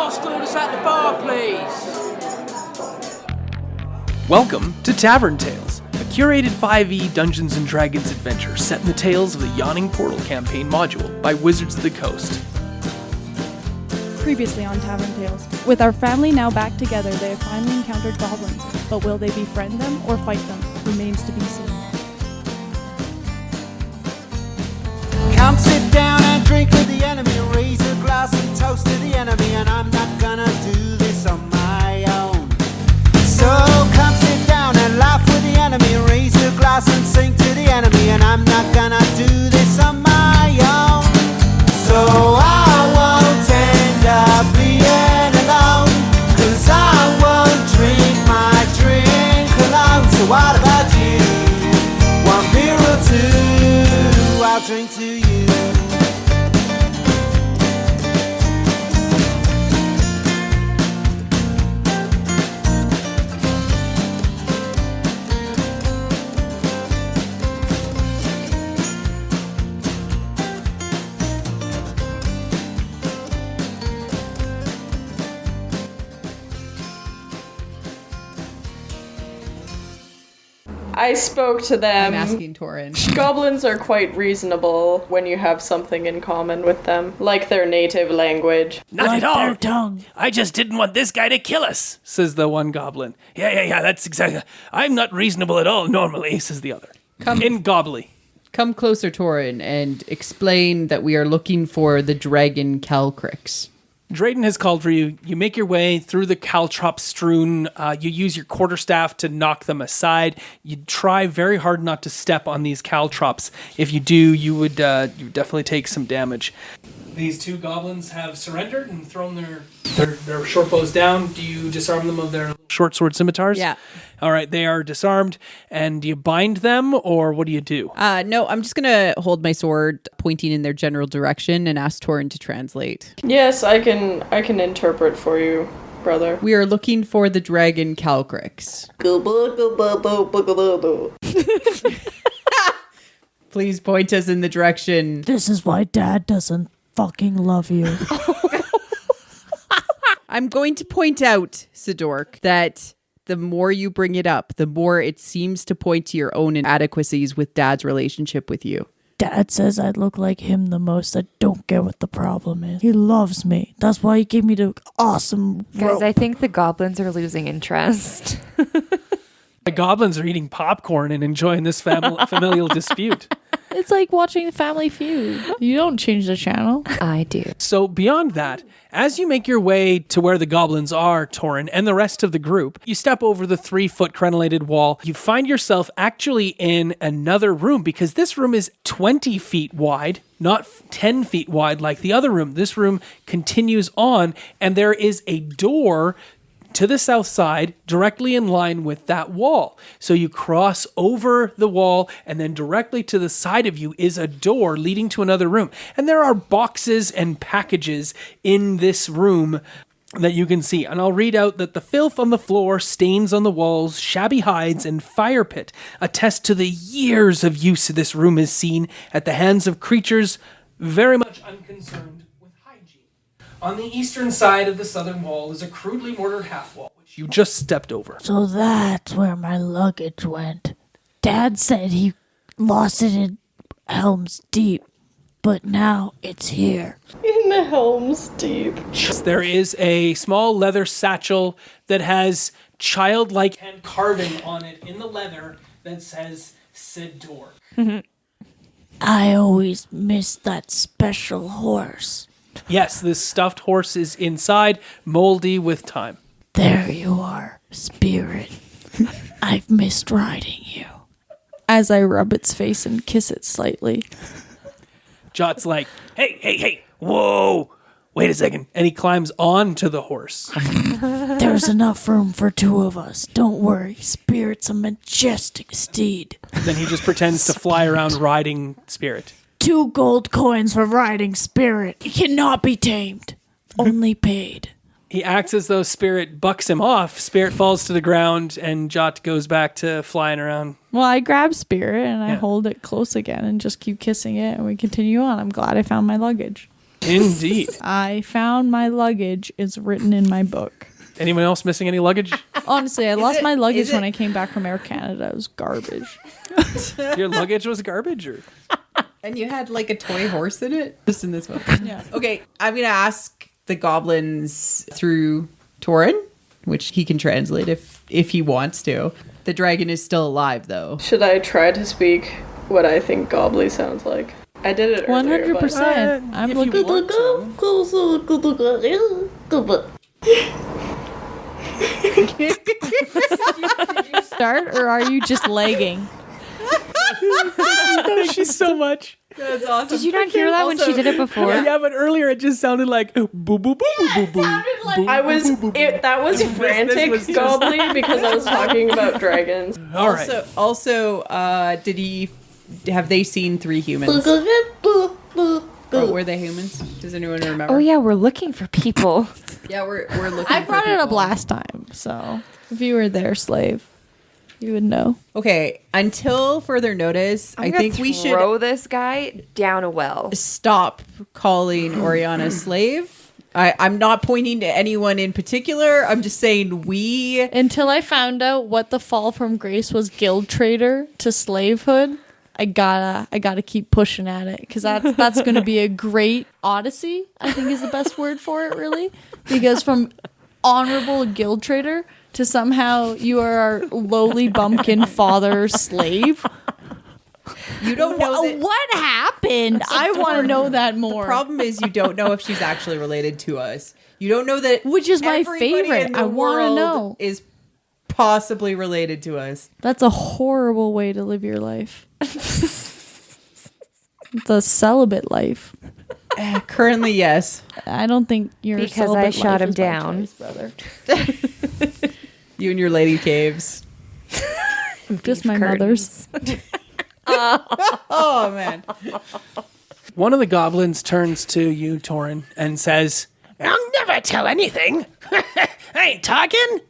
Last orders at the bar, please. Welcome to Tavern Tales, a curated 5e Dungeons & Dragons adventure set in the tales of the Yawning Portal campaign module by Wizards of the Coast. Previously on Tavern Tales. With our family now back together, they have finally encountered goblins, but will they befriend them or fight them? Remains to be seen. Come sit down and drink with the enemy, raise a glass and toast to the enemy, and I'm not gonna do this on my own. So come sit down and laugh with the enemy, raise a glass and sing to the enemy, and I'm not gonna do this on my own. So I won't end up being alone, 'cause I won't drink my drink alone. So what about you? One beer or two, I'll drink to you. I spoke to them. I'm asking Torin. Goblins are quite reasonable when you have something in common with them, like their native language. Not at all. Their tongue. I just didn't want this guy to kill us, says the one goblin. Yeah, that's exactly. I'm not reasonable at all normally, says the other. In gobbly. Come closer, Torin, and explain that we are looking for the dragon Calcrix. Drayden has called for you. You make your way through the caltrop strewn. You use your quarterstaff to knock them aside. You try very hard not to step on these caltrops. If you do, you would definitely take some damage. These two goblins have surrendered and thrown their short bows down. Do you disarm them of their short sword scimitars? Yeah. All right, they are disarmed. And do you bind them, or what do you do? No, I'm just going to hold my sword pointing in their general direction and ask Torin to translate. Yes, I can interpret for you, brother. We are looking for the dragon Calcrix. Please point us in the direction. This is why Dad doesn't fucking love you. I'm going to point out, Sydork, that the more you bring it up, the more it seems to point to your own inadequacies with Dad's relationship with you. Dad says I look like him the most. I don't get what the problem is. He loves me. That's why he gave me the awesome Guys, rope. I think the goblins are losing interest. The goblins are eating popcorn and enjoying this familial dispute. It's like watching Family Feud. You don't change the channel. I do. So beyond that, as you make your way to where the goblins are, Torin, and the rest of the group, you step over the 3-foot crenellated wall. You find yourself actually in another room because this room is 20 feet wide, not 10 feet wide like the other room. This room continues on, and there is a door to the south side, directly in line with that wall. So you cross over the wall, and then directly to the side of you is a door leading to another room. And there are boxes and packages in this room that you can see. And I'll read out that the filth on the floor, stains on the walls, shabby hides, and fire pit attest to the years of use this room has seen at the hands of creatures very much unconcerned. On the eastern side of the southern wall is a crudely mortared half-wall, which you just stepped over. So that's where my luggage went. Dad said he lost it in Helm's Deep, but now it's here. In the Helm's Deep. There is a small leather satchel that has childlike hand carving on it in the leather that says Sydork. I always miss that special horse. Yes, this stuffed horse is inside, moldy with time. There you are, spirit. I've missed riding you. As I rub its face and kiss it slightly. Jot's like, hey, whoa, wait a second. And he climbs onto the horse. There's enough room for 2 of us. Don't worry, Spirit's a majestic steed. Then he just pretends to fly around riding Spirit. 2 gold coins for riding Spirit. He cannot be tamed. Only paid. He acts as though Spirit bucks him off. Spirit falls to the ground, and Jot goes back to flying around. Well, I grab Spirit and I hold it close again and just keep kissing it, and we continue on. I'm glad I found my luggage. Indeed. I found my luggage. It's written in my book. Anyone else missing any luggage? Honestly, I lost my luggage is when it- I came back from Air Canada. It was garbage. Your luggage was garbage, or And you had like a toy horse in it? Just in this one. Yeah. Okay, I'm going to ask the goblins through Torin, which he can translate if he wants to. The dragon is still alive, though. Should I try to speak what I think Gobbly sounds like? I did it earlier, but 100%. I'm if looking. you want to. Start, or are you just lagging? She's so much. That's awesome. Did you not hear that when she did it before? Yeah, but earlier it just sounded like boo boo boo boo boo boo. I was that was frantic was just- Gobbly because I was talking about dragons. All right. Also, have they seen 3 humans? Oh, were they humans? Does anyone remember? Oh yeah, we're looking for people. Yeah, we're looking. I brought for it up people. last time, so if you were there, slave, you would know. Okay, until further notice, I think we should throw this guy down a well. stop calling Oriana slave. I'm not pointing to anyone in particular. I'm just saying we. Until I found out what the fall from grace was, guild trader to slavehood. I gotta keep pushing at it, because that's gonna be a great odyssey, I think is the best word for it, really. Because from honorable guild trader to somehow you are our lowly bumpkin father slave. You don't know that. What happened? I want to know that more. Problem is, you don't know if she's actually related to us. You don't know that. Which is my everybody favorite. in the I wanna world know. Is possibly related to us. That's a horrible way to live your life. It's a celibate life. Currently, yes. I don't think you're Because I shot him down. brother. You and your lady caves. Just my mother's. Oh man. One of the goblins turns to you, Torin, and says, "I'll never tell anything. I ain't talking."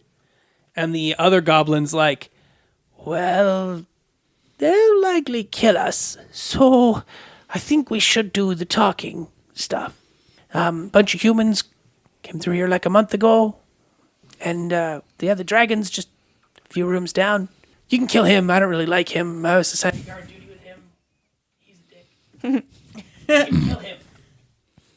And the other goblin's like, "Well, they'll likely kill us, so I think we should do the talking stuff. Bunch of humans came through here like a month ago, and the other dragon's just a few rooms down. You can kill him. I don't really like him. I was assigned guard duty with him. He's a dick. You can kill him.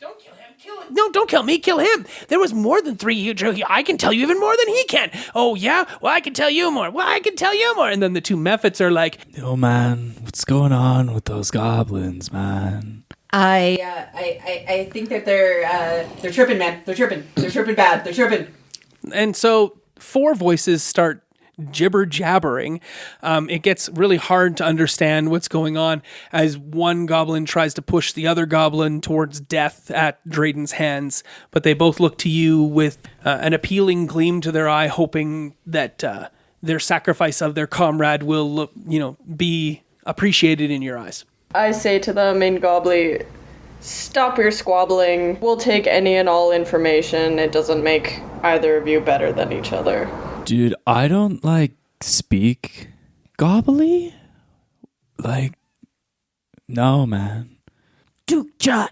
Don't kill him. Kill him. No, don't kill me. Kill him. There was more than 3 huge. I can tell you even more than he can. Oh, yeah? Well, I can tell you more. Well, I can tell you more." And then the 2 mephits are like, Yo, man, what's going on with those goblins, man? I think that they're tripping, man. They're tripping. They're tripping bad. They're tripping. and so 4 voices start jibber jabbering. It gets really hard to understand what's going on as one goblin tries to push the other goblin towards death at Drayden's hands, but they both look to you with an appealing gleam to their eye, hoping that their sacrifice of their comrade will be appreciated in your eyes. I say to them in Gobbly, "Stop your squabbling. We'll take any and all information. It doesn't make either of you better than each other." Dude, I don't, speak gobbly? No, man. Duke Jot,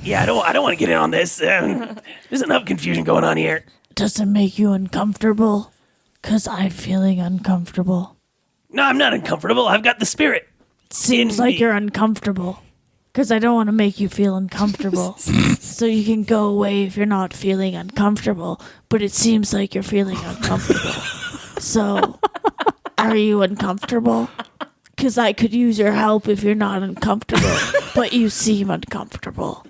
Yeah, I don't want to get in on this. There's enough confusion going on here. does it make you uncomfortable? 'Cause I'm feeling uncomfortable. No, I'm not uncomfortable. I've got the spirit. Seems like you're uncomfortable. 'Cause I don't want to make you feel uncomfortable. So you can go away if you're not feeling uncomfortable. But it seems like you're feeling uncomfortable. So, are you uncomfortable? 'Cause I could use your help if you're not uncomfortable. But you seem uncomfortable.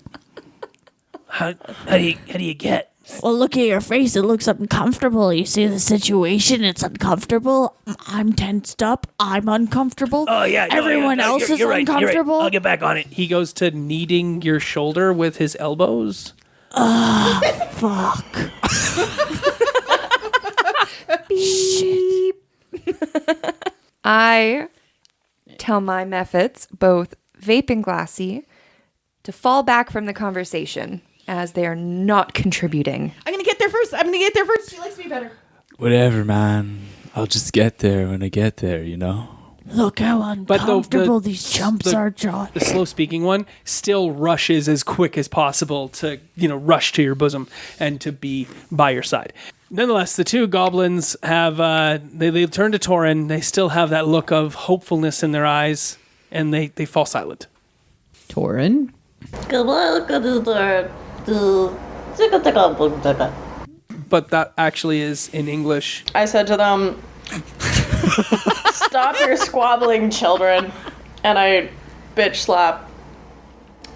How do you get? Well, look at your face. It looks uncomfortable. You see the situation. It's uncomfortable. I'm tensed up. I'm uncomfortable. Oh, yeah. Everyone else is you're right, uncomfortable. I'll get back on it. He goes to kneading your shoulder with his elbows. Fuck. Shit. I tell my mephits, both Vape and Glassy, to fall back from the conversation as they are not contributing. I'm gonna get there first. She likes me better. Whatever, man. I'll just get there when I get there, you know? Look how But uncomfortable these chumps are, John. The slow-speaking one still rushes as quick as possible to, rush to your bosom and to be by your side. Nonetheless, the two goblins have, they turn to Torin. They still have that look of hopefulness in their eyes, and they fall silent. Torin? But that actually is in English. I said to them, stop your squabbling, children. And I bitch slap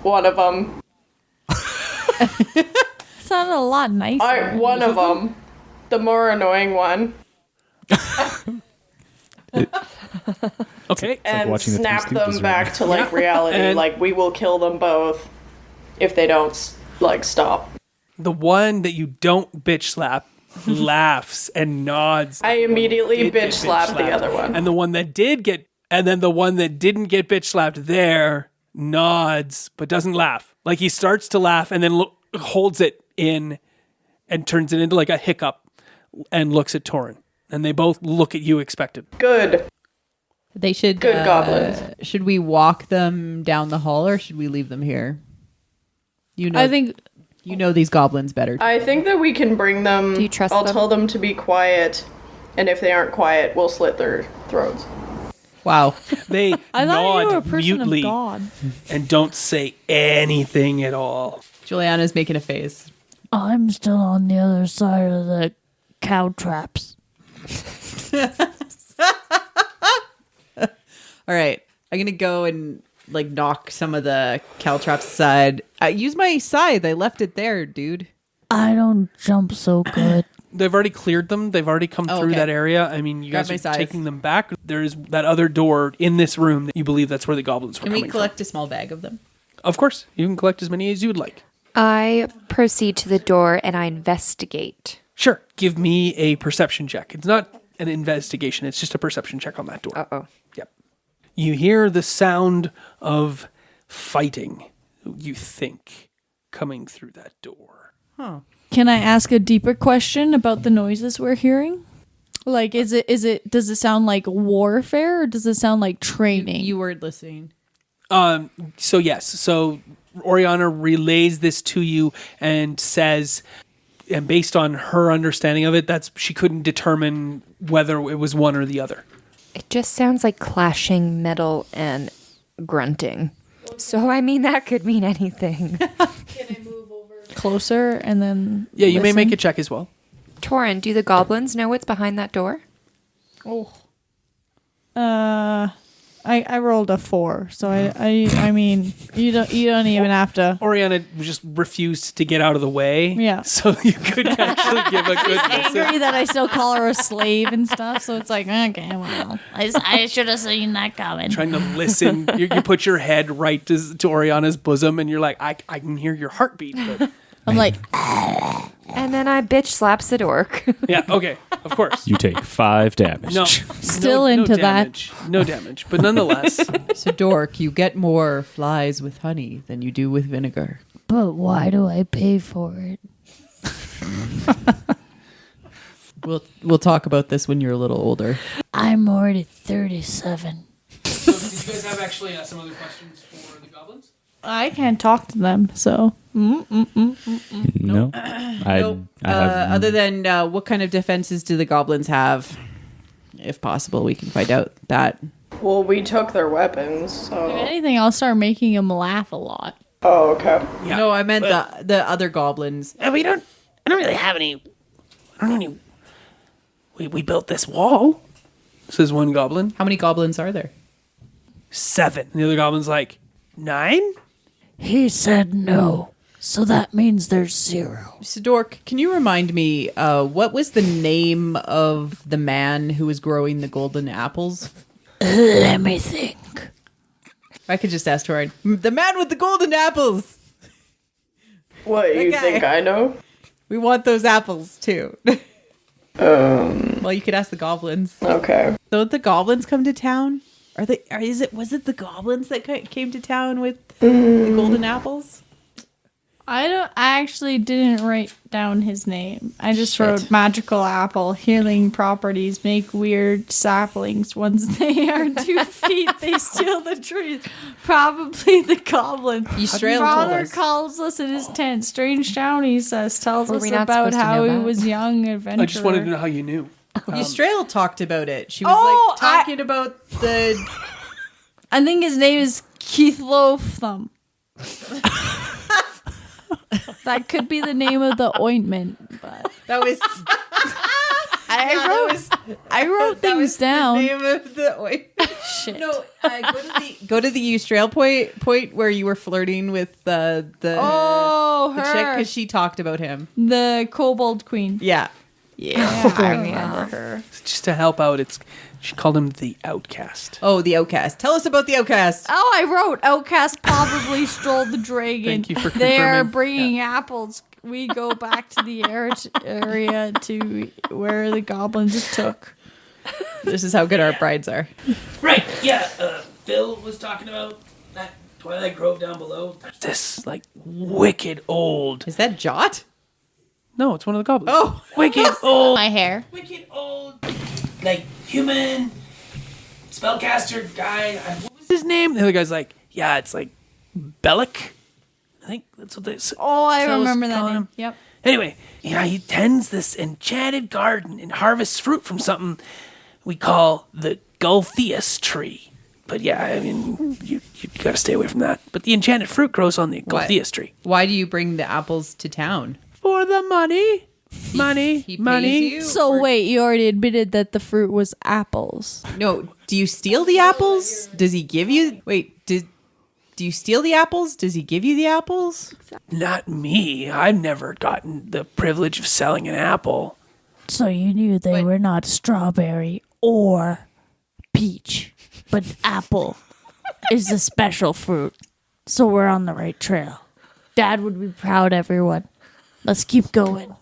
one of them. Sounded a lot nicer. One of them. The more annoying one. Okay. And watching the Three snap them Stooges back to reality. And- We will kill them both if they don't stop. The one that you don't bitch slap laughs and nods. I immediately Did get bitch slapped the other one. And the one that did get, and then the one that didn't get bitch slapped there nods, but doesn't laugh. Like he starts to laugh and then holds it in and turns it into like a hiccup and looks at Torin. And they both look at you expectant. Good. They should. Good goblins. Should we walk them down the hall or should we leave them here? I think You know these goblins better. I think that we can bring them. Do you trust I'll them? tell them to be quiet, and if they aren't quiet, we'll slit their throats. Wow. They I thought you were a nod person mutely of God. and don't say anything at all. Julianna's making a face. I'm still on the other side of the cow traps. All right. I'm going to go and knock some of the caltrops aside. Use my scythe. I left it there, dude. I don't jump so good. They've already cleared them. They've already come through okay. that area. I mean, you Grab my guys are scythe. taking them back. There's that other door in this room that you believe that's where the goblins were Can coming we collect a small bag of them? from. Of course. You can collect as many as you would like. I proceed to the door and I investigate. Sure. Give me a perception check. It's not an investigation. It's just a perception check on that door. Uh-oh. Yep. You hear the sound of fighting, you think, coming through that door. Can I ask a deeper question about the noises we're hearing? Like, does it sound like warfare or does it sound like training? You weren't listening. So yes. So Oriana relays this to you and says, and based on her understanding of it, she couldn't determine whether it was one or the other. It just sounds like clashing metal and grunting. So, I mean, that could mean anything. Closer and then Yeah, you may listen? make a check as well. Torin, do the goblins know what's behind that door? I rolled a 4, so I mean you don't even have to. Oriana just refused to get out of the way. Yeah. So you could actually give a good listen. Angry that I still call her a slave and stuff, so it's like, okay, well, I should have seen that coming. Trying to listen. You put your head right to Oriana's bosom and you're like, I can hear your heartbeat. But I'm like, And then I bitch slap Sydork. yeah, okay, of course. You take 5 damage. No, Still no into that. damage. No damage, but nonetheless, Sydork, you get more flies with honey than you do with vinegar. But why do I pay for it? We'll talk about this when you're a little older. I'm already 37. so did you guys have actually some other questions for the goblins? I can't talk to them, so No. Nope. I have Other than what kind of defenses do the goblins have? If possible, we can find out that. Well, we took their weapons, if so. anything, I'll start making him laugh a lot. Oh, okay. Yeah. No, I meant the other goblins. I don't really have any. We built this wall, says one goblin. How many goblins are there? 7. And the other goblin's like, 9? He said no. So that means there's 0. Sydork, can you remind me, what was the name of the man who was growing the golden apples? Let me think. I could just ask Torin. The man with the golden apples! What, you guy. think I know? We want those apples, too. Well, you could ask the goblins. Okay. Don't the goblins come to town? Was it the goblins that came to town with the golden apples? I actually didn't write down his name. I just wrote magical apple, healing properties, make weird saplings. Once they are 2 feet, they steal the trees. Probably the goblin. Father calls us in his tent. Strange town, he says. Tells us about how he was young adventurer. I just wanted to know how you knew. Ystrael talked about it. She was talking about the... I think his name is Keith Loatham. That could be the name of the ointment, but That was... I wrote things down. The name of the ointment. Shit. No, go to the Ystrael point where you were flirting with the chick, because she talked about him. The Kobold Queen. Yeah. Yeah, I remember her. Just to help out, she called him the outcast. Oh, the outcast. Tell us about the outcast. Oh, I wrote outcast probably stole the dragon. Thank you for They are confirming. bringing apples. We go back to the area to where the goblins took. This is how good our brides are. Right, yeah. Phil was talking about that Twilight Grove down below. There's this, wicked old... Is that Jot? No, it's one of the goblins. Oh. Wicked old... My hair. Wicked old... human... spellcaster guy. What was his name? The other guy's like, yeah, it's Bellic. I think that's what they said. Oh, I Phil's remember that calling name. him. Yep. Anyway, yeah, he tends this enchanted garden and harvests fruit from something we call the Gultheus tree. But yeah, I mean, you gotta stay away from that. But the enchanted fruit grows on the Gultheus tree. Why do you bring the apples to town? For the money. He Money. pays you? So wait, you already admitted that the fruit was apples. No, do you steal the apples? Does he give you... Wait, do you steal the apples? Does he give you the apples? Not me. I've never gotten the privilege of selling an apple. So you knew they were not strawberry or peach, but apple is a special fruit. So we're on the right trail. Dad would be proud, everyone. Let's keep going.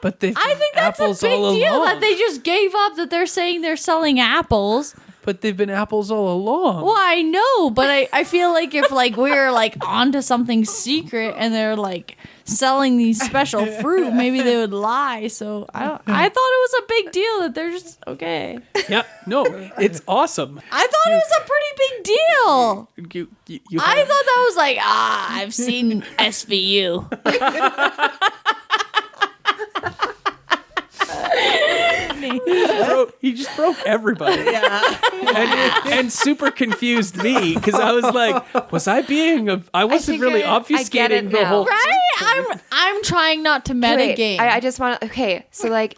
But they've I think that's a apples big all deal along. that they just gave up that they're saying they're selling apples. But they've been apples all along. Well, I know, but I feel like if we're onto something secret and they're selling these special fruit, maybe they would lie. So I thought it was a big deal that they're just okay. Yeah, no, it's awesome. I thought it was a pretty big deal. You I thought that was I've seen SVU. He just broke everybody. Yeah. And super confused me because I was like, was I being I wasn't really I get it obfuscating the now. whole Right? I'm trying not to metagame. I just want to. Okay, so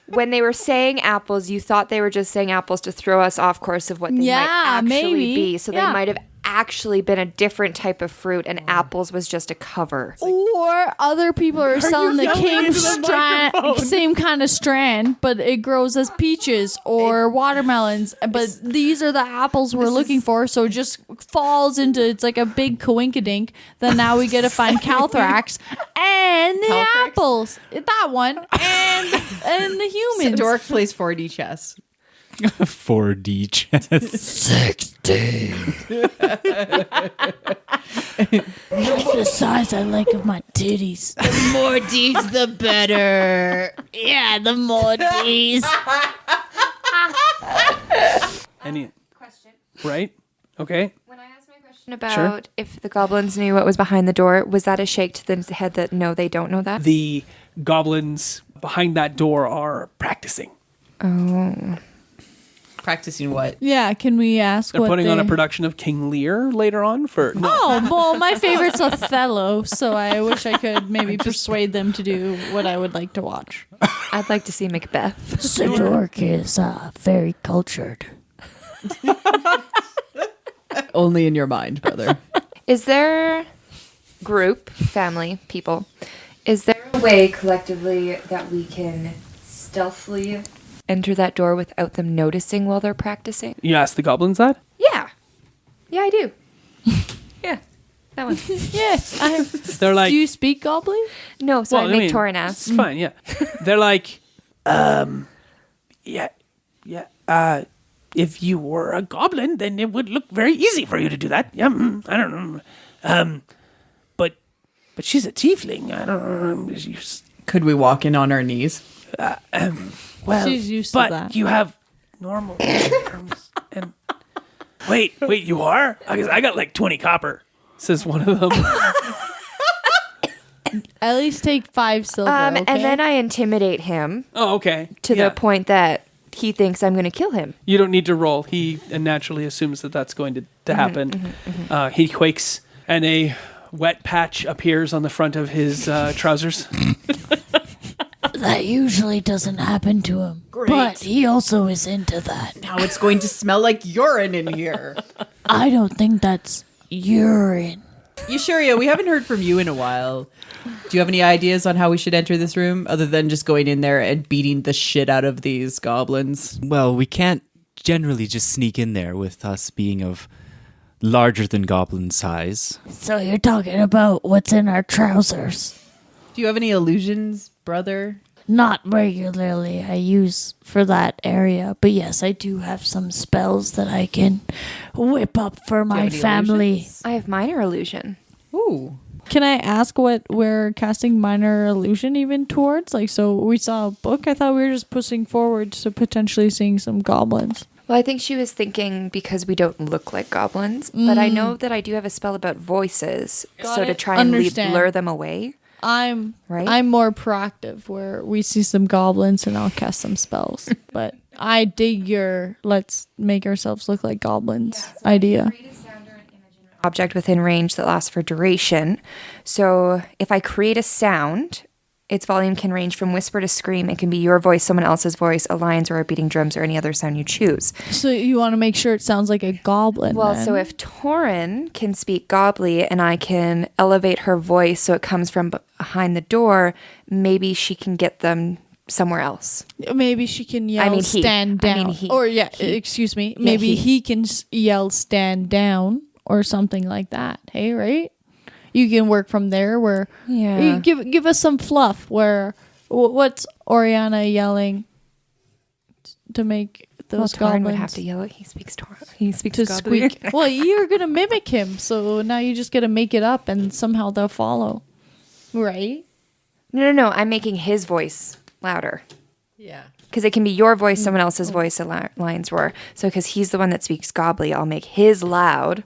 when they were saying apples, you thought they were just saying apples to throw us off course of what they might actually maybe. be. So Yeah. they might have actually been a different type of fruit, and apples was just a cover. Or other people are selling the yelling same into the microphone? same kind of strand, but it grows as peaches or watermelons. But these are the apples we're looking for, so it just falls into it's like a big coinkadink. Then now we get to find Calthrax and the Calthrax? apples, that one, and the humans. Sydork plays 4D chess. 4D chess. That's the size I like of my titties. The more D's, the better. Yeah, the more D's. Any question. Right? Okay. When I asked my question about if the goblins knew what was behind the door, was that a shake to the head that no, they don't know that? The goblins behind that door are practicing. Oh. Practicing what? Yeah, can we ask They're what putting they... on a production of King Lear later on for no. Oh, well, my favorite's Othello, so I wish I could maybe persuade them to do what I would like to watch. I'd like to see Macbeth. Sydork is very cultured. Only in your mind, brother. Is there group, family, people, is there a way collectively that we can stealthily enter that door without them noticing while they're practicing? You asked the goblins that? Yeah. Yeah, I do. Yeah. That one. Yes, They're like, do you speak Goblin? No, so well, I make Torin ask. It's fine, yeah. They're like, if you were a goblin, then it would look very easy for you to do that. Yeah, I don't know. But she's a tiefling. I don't know. Could we walk in on our knees? Well, She's used to but that. you have normal arms. And wait, you are? I got like 20 copper, says one of them. At least take 5 silver. Okay? And then I intimidate him Oh, okay. to Yeah. the point that he thinks I'm going to kill him. You don't need to roll. He naturally assumes that that's going to happen. He quakes, and a wet patch appears on the front of his trousers. That usually doesn't happen to him. But he also is into that. Now it's going to smell like urine in here. I don't think that's urine. Yushuria, we haven't heard from you in a while. Do you have any ideas on how we should enter this room other than just going in there and beating the shit out of these goblins? Well, we can't generally just sneak in there with us being of larger than goblin size. So you're talking about what's in our trousers. Do you have any illusions, brother? Not regularly I use for that area, but yes, I do have some spells that I can whip up for my any family. illusions? I have minor illusion. Ooh. Can I ask what we're casting minor illusion even towards? Like, so we saw a book. I thought we were just pushing forward to potentially seeing some goblins. Well, I think she was thinking because we don't look like goblins, but I know that I do have a spell about voices, so to it. try and Understand. lure them away. I'm Right? more proactive where we see some goblins and I'll cast some spells. But I dig your let's make ourselves look like goblins idea. Object within range that lasts for duration. So if I create a sound, its volume can range from whisper to scream. It can be your voice, someone else's voice, a lion's or beating drums, or any other sound you choose. So you want to make sure it sounds like a goblin. Well, then. so if Torin can speak gobbly and I can elevate her voice so it comes from behind the door, maybe she can get them somewhere else. maybe she can yell mean he. stand I down. mean he. Or yeah, He. excuse me. Yeah, Maybe he. he can yell stand down or something like that. Hey, right? You can work from there where Yeah. you give us some fluff where what's Oriana yelling to make those Torin goblins would have to yell it. He speaks Torin. He speaks to gobbly. squeak. Well, you're going to mimic him. So now you just got to make it up and somehow they'll follow. Right? No. I'm making his voice louder. Yeah. Because it can be your voice, someone else's voice, a lion's roar. So because he's the one that speaks gobbly, I'll make his loud.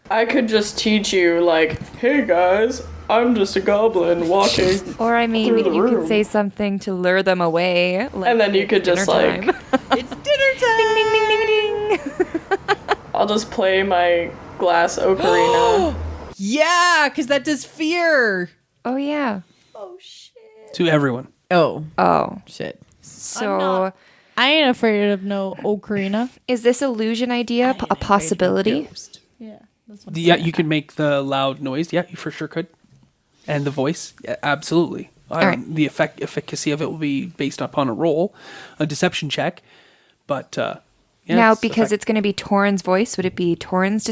I could just teach you, like, hey guys, I'm just a goblin walking. Or I mean, Through the you room. could say something to lure them away. Like And then you could dinner just, like- time. It's dinner time. ding, ding, ding, ding, ding. I'll just play my glass ocarina. Yeah, because that does fear. Oh, yeah. To everyone. Oh, Oh. shit. So I ain't afraid of no ocarina. is this illusion idea a possibility? Yeah. Yeah, you could make the loud noise. Yeah, you for sure could. And the voice. Yeah, absolutely. right. The efficacy of it will be based upon a roll, a deception check. But yeah, Now, it's because it's going to be Torin's voice, would it be Torin's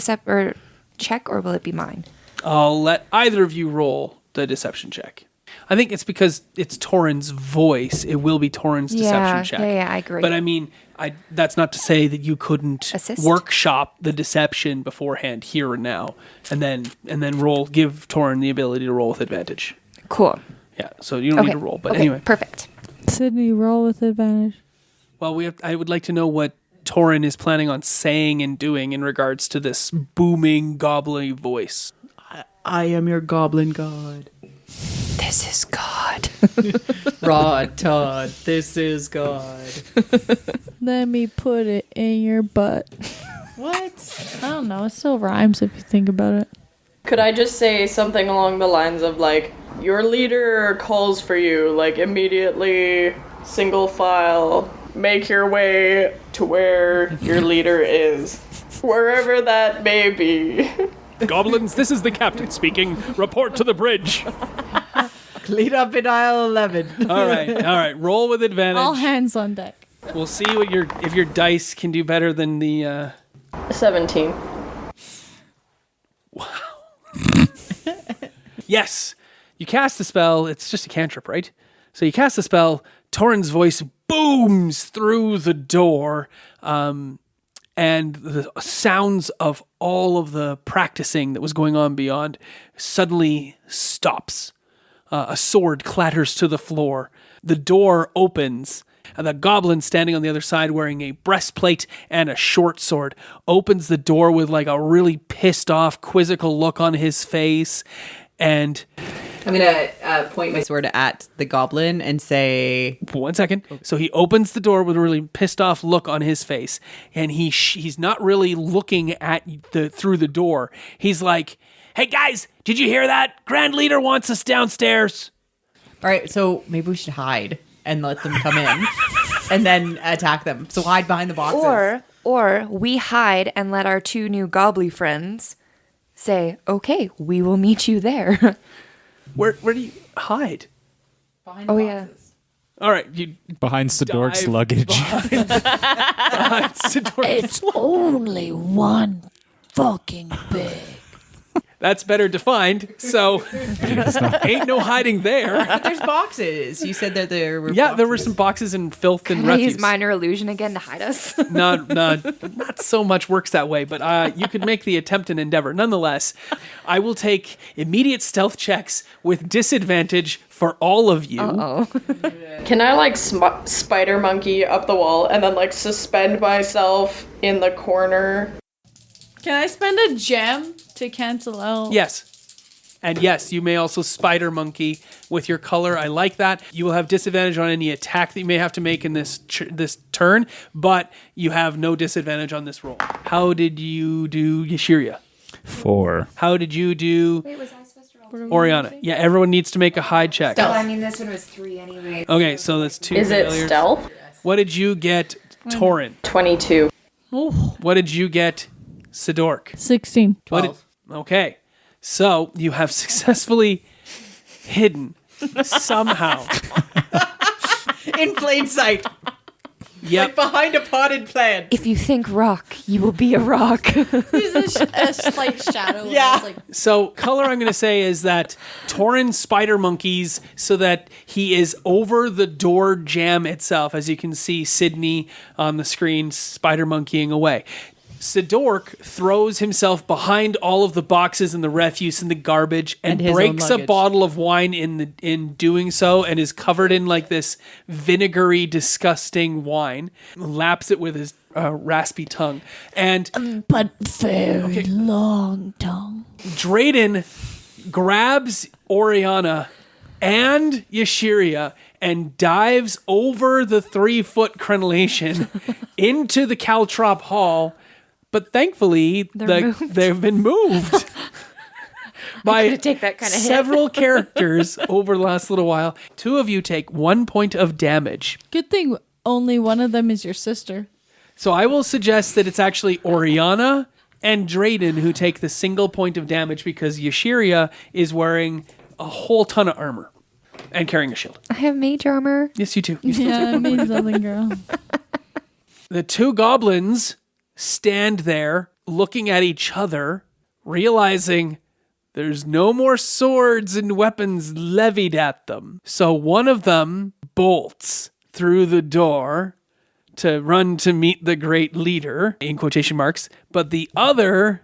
check or will it be mine? I'll let either of you roll the deception check. I think it's because it's Torin's voice. It will be Torin's deception check. Yeah, I agree. But I mean, that's not to say that you couldn't Assist? workshop the deception beforehand here and now, and then give Torin the ability to roll with advantage. Cool. Yeah, so you don't need to roll. But okay, anyway, perfect. Sydney, roll with advantage. well, I would like to know what Torin is planning on saying and doing in regards to this booming, gobbly voice. I am your goblin god. This is God. Rod Todd, this is God. Let me put it in your butt. What? I don't know. It still rhymes if you think about it. Could I just say something along the lines of, like, your leader calls for you, like, immediately, single file, make your way to where your leader is, wherever that may be. Goblins, this is the captain speaking. Report to the bridge. Clean up in aisle 11. All right. Roll with advantage. All hands on deck. We'll see if your dice can do better than the. 17. Yes, you cast the spell. It's just a cantrip, right? So you cast the spell. Torin's voice booms through the door, and and the sounds of all of the practicing that was going on beyond suddenly stops. A sword clatters to the floor. The door opens, and the goblin standing on the other side wearing a breastplate and a short sword opens the door with like a really pissed off, quizzical look on his face. And I'm going to point my sword at the goblin and say... 1 second. So he opens the door with a really pissed off look on his face. And he's not really looking at through the door. He's like, "Hey guys, did you hear that? Grand Leader wants us downstairs." All right, so maybe we should hide and let them come in and then attack them. So hide behind the boxes. Or we hide and let our 2 new gobbly friends say, "Okay, we will meet you there." Where do you hide? Behind Oh, the yeah. boxes. All right, you Behind Sydork's dive luggage. behind Sydork. It's only one fucking big. That's better defined. So ain't no hiding there. But there's boxes. You said that there were Yeah, there were boxes. some boxes and filth and Can I use refuse. minor illusion again to hide us? Not so much works that way, but you could make the attempt and endeavor. Nonetheless, I will take immediate stealth checks with disadvantage for all of you. Oh, Can I like spider monkey up the wall and then like suspend myself in the corner? Can I spend a gem to cancel out? Yes. And yes, you may also spider monkey with your color. I like that. You will have disadvantage on any attack that you may have to make in this turn, but you have no disadvantage on this roll. How did you do, Yashiria? 4. How did you do, wait, was I supposed to roll? Oriana? Yeah, everyone needs to make a hide check. Well, I mean, this one was 3 anyway. Okay, so that's 2 Is it failures. stealth? What did you get, Torin? 22. What did you get, Sydork? 16. Okay, so you have successfully hidden somehow. in plain sight. Yep. Behind a potted plant. If you think rock, you will be a rock. He's a slight shadow. Yeah. Like, So color I'm going to say is that Torin spider monkeys so that he is over the door jamb itself. As you can see Sydney on the screen spider monkeying away. Sydork throws himself behind all of the boxes and the refuse and the garbage and his own breaks a luggage. bottle of wine in doing so and is covered in like this vinegary, disgusting wine. Laps it with his raspy tongue. And But very long tongue. Drayden grabs Oriana and Yashiria and dives over the 3-foot crenellation into the Caltrop Hall. But thankfully, they've been moved by take that kind of hit. several characters over the last little while. 2 of you take 1 point of damage. good thing only one of them is your sister. So I will suggest that it's actually Oriana and Drayden who take the single point of damage because Yashiria is wearing a whole ton of armor and carrying a shield. I have mage armor. Yes, you do. Yeah, I mean something, girl. The 2 goblins stand there looking at each other, realizing there's no more swords and weapons levied at them. So one of them bolts through the door to run to meet the great leader, in quotation marks, but the other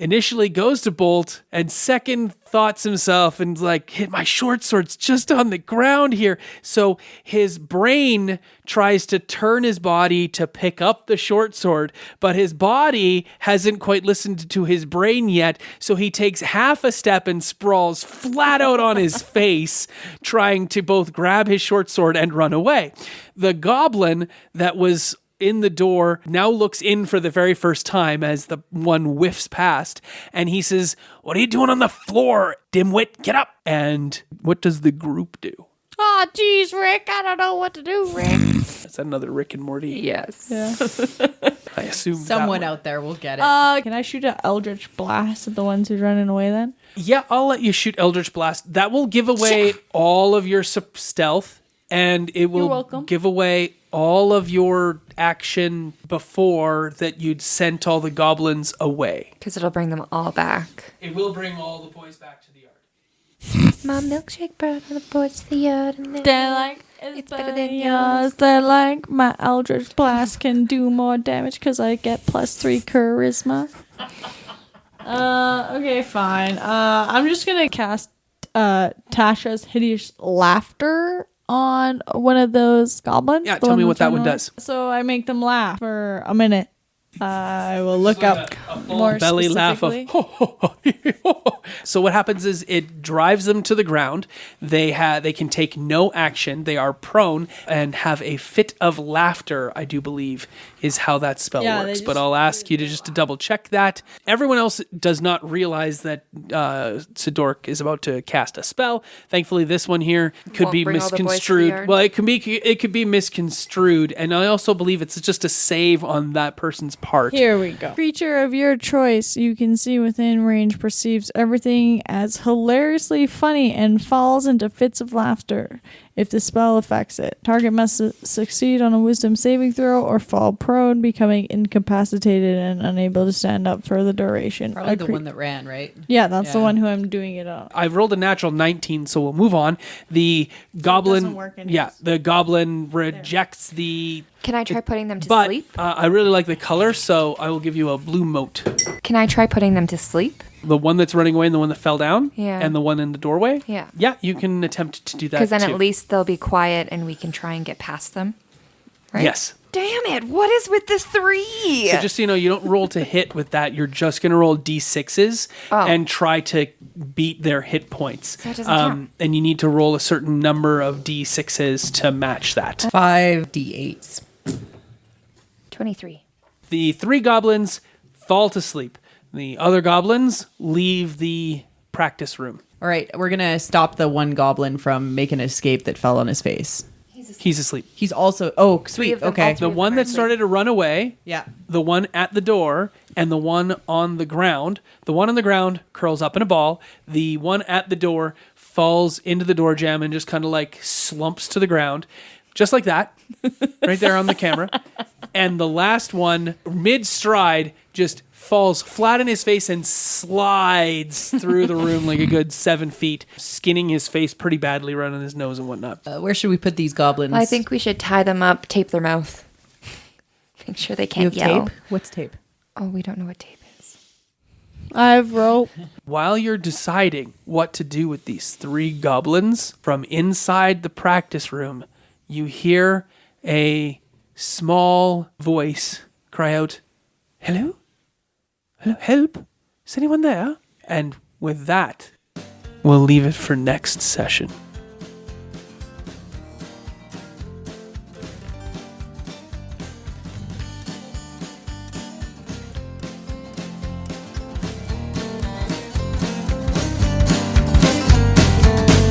initially goes to bolt and second thoughts himself and like, hit my short sword's just on the ground here. So his brain tries to turn his body to pick up the short sword, but his body hasn't quite listened to his brain yet. So he takes half a step and sprawls flat out on his face, trying to both grab his short sword and run away. The goblin that was in the door now looks in for the very first time as the one whiffs past, and he says, "What are you doing on the floor, dimwit? Get up!" And what does the group do? Oh, geez, Rick, I don't know what to do, Rick. Is that another Rick and Morty? Yes. I assume Someone that one. out there will get it. Can I shoot an Eldritch Blast at the ones who's running away then? Yeah, I'll let you shoot Eldritch Blast. That will give away all of your stealth, and it will welcome. give away all of your action before that you'd sent all the goblins away. Because it'll bring them all back. It will bring all the boys back to the yard. My milkshake brought all the boys to the yard. And They're like, It's better than yours. They're like my Eldritch Blast can do more damage because I get +3 charisma. Okay, fine. I'm just gonna cast Tasha's Hideous Laughter on one of those goblins. Yeah, tell me what that one does. So I make them laugh for a minute. I will look up more Belly laugh of specifically. So what happens is it drives them to the ground. They can take no action. They are prone and have a fit of laughter, I do believe, is how that spell works. But I'll ask you to just to double check that. Everyone else does not realize that Sydork is about to cast a spell. Thankfully, this one here could Won't be bring all the boys to the misconstrued. yard. Well, it could be misconstrued, and I also believe it's just a save on that person's part. Here we go. Creature of your choice you can see within range perceives everything as hilariously funny and falls into fits of laughter. If the spell affects it, target must succeed on a wisdom saving throw or fall prone, becoming incapacitated and unable to stand up for the duration. Probably the one that ran, right? Yeah, that's the Yeah. one who I'm doing it on. I've rolled a natural 19, so we'll move on. The goblin, doesn't work in his. the goblin rejects the. Can I try putting them to But sleep? I really like the color, so I will give you a blue mote. Can I try putting them to sleep? The one that's running away and the one that fell down, Yeah. and the one in the doorway. Yeah. Yeah, you can attempt to do that. Because then too. at least they'll be quiet and we can try and get past them. Right? Yes. Damn it! What is with the 3? So just so you know, you don't roll to hit with that. You're just going to roll d6s and try to beat their hit points. That doesn't count. And you need to roll a certain number of d6s to match that. 5 d8s. 23. The 3 goblins fall to sleep. The other goblins leave the practice room. All right, we're going to stop the one goblin from making an escape that fell on his face. He's asleep. He's also... Oh, sweet. of them, Okay. all The one that started to run away, Yeah. the one at the door, and the one on the ground. The one on the ground curls up in a ball. The one at the door falls into the door jamb and just kind of like slumps to the ground. Just like that. Right there on the camera. And the last one, mid-stride, just falls flat in his face and slides through the room like a good 7 feet, skinning his face pretty badly right on his nose and whatnot. Where should we put these goblins? Well, I think we should tie them up, tape their mouth. Make sure they You can't have yell. tape? What's tape? Oh, we don't know what tape is. I have rope. While you're deciding what to do with these 3 goblins, from inside the practice room, you hear a small voice cry out, "Hello? Hello? Help? Is anyone there?" And with that, we'll leave it for next session.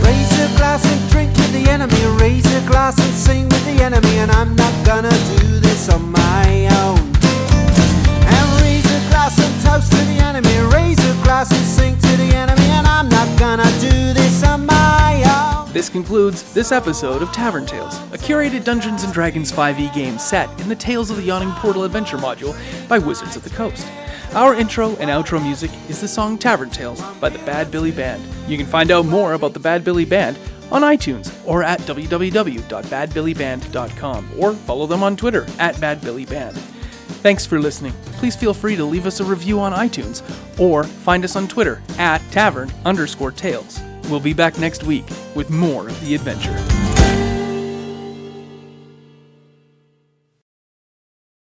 Raise a glass and drink with the enemy. Raise a glass and sing with the enemy. And I'm not gonna do this on my own. And raise a glass and toast to the enemy. Raise a glass and sing to the enemy. And I'm not gonna do this on my own. This concludes this episode of Tavern Tales, a curated Dungeons & Dragons 5e game set in the Tales of the Yawning Portal adventure module by Wizards of the Coast. Our intro and outro music is the song Tavern Tales by the Bad Billy Band. You can find out more about the Bad Billy Band on iTunes or at www.badbillyband.com or follow them on Twitter at badbillyband. Thanks for listening. Please feel free to leave us a review on iTunes or find us on Twitter at tavern_tales. We'll be back next week with more of the adventure.